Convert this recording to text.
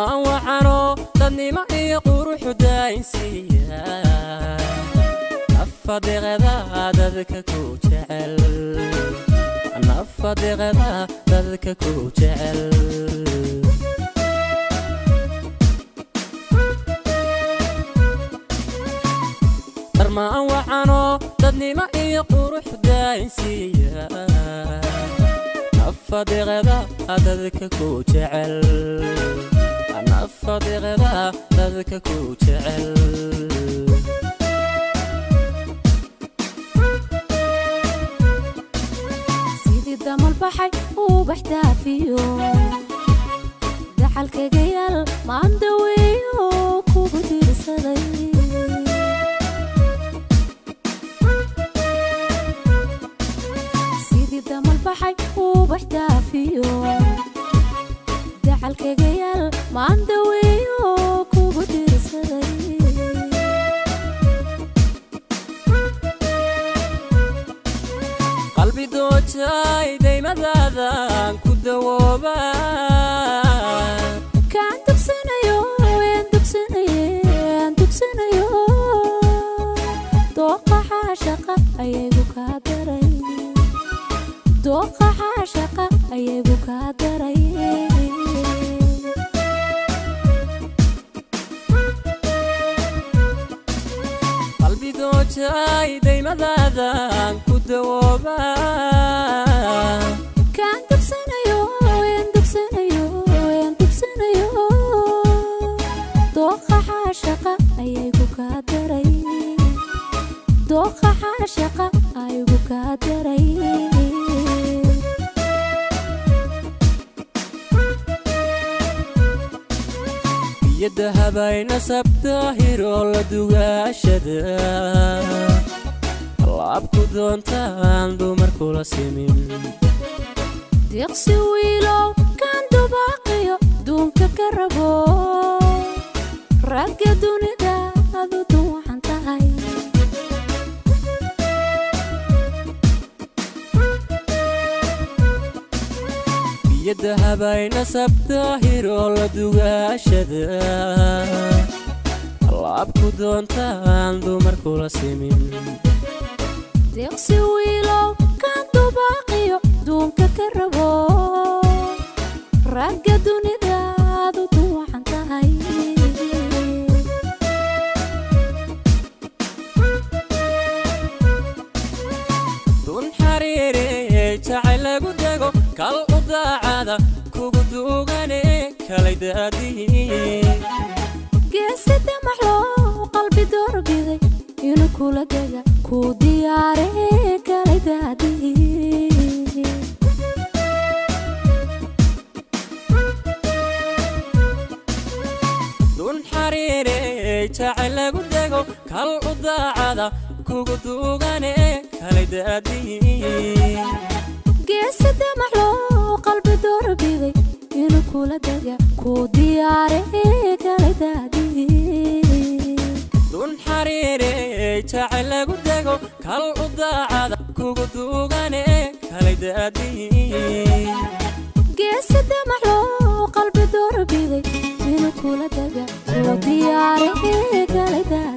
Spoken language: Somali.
darmaan waxaano dadnimo iyo qurux daayinsiiya nafadiqada dadka ku jecel nafadiqada dadka ku jecel darmaan waxaano dadnimo iyo qurux daayinsiiya nafadiqada dadka ku jecel nafadiqada dadka ku jecel sidii damal baxay uu baxdaafiyo daxalkaga yaal maan daweeyo kugu diirsaday damal baxay uu baxdaafiyo daxalkaga yaal maan daweeyo kugu diirsaday qalbi doojay daymadaadaan ku dawooba kaan dugsanayo dugsanayo dooqa xaashaqa ayagu kaa daray dooqa xaashaqa ayagu kaa daray qalbi doojay daymadaadaan ku dawooba kaan dugsanayo dooqa xaashaqa ayagu kaa daray dooqa xaashaqa ayagu kaa daray يدهبين سبتاهيرو لدوغاشدا لابكو دونتان دومر كولا سيمين ديقسي ويلو كان دوباقيو دونك كربو راقا دوني دادو دوحان تاهي يدهبين سبتاهيرو لدوغاشدا لابكو دونتان دومر كولا سيمين ديقسي ويلو كان دوباقيو دونك كربو راقا دوني دادو دوحان تاهي دون حريري جعلكو دغو كال وداعدا كوغو دوغاني كالي دادي قاسد محلو قلبي دور بيدي ينو كولا دغا كو دياري كالي دادي دون حريري جعلكو دغو كال وداعدا كوغو دوغاني كالي دادي قاسد محلو قلبي دور بيدي ينو كولا دغا كو دياري كالي دادي دون حريري جعلكو دغو كال وداعدا كوغو دوغاني كالي دادي قاسد محلو قلبي دور بيدي ينو كولا دغا كو دياري كالي دادي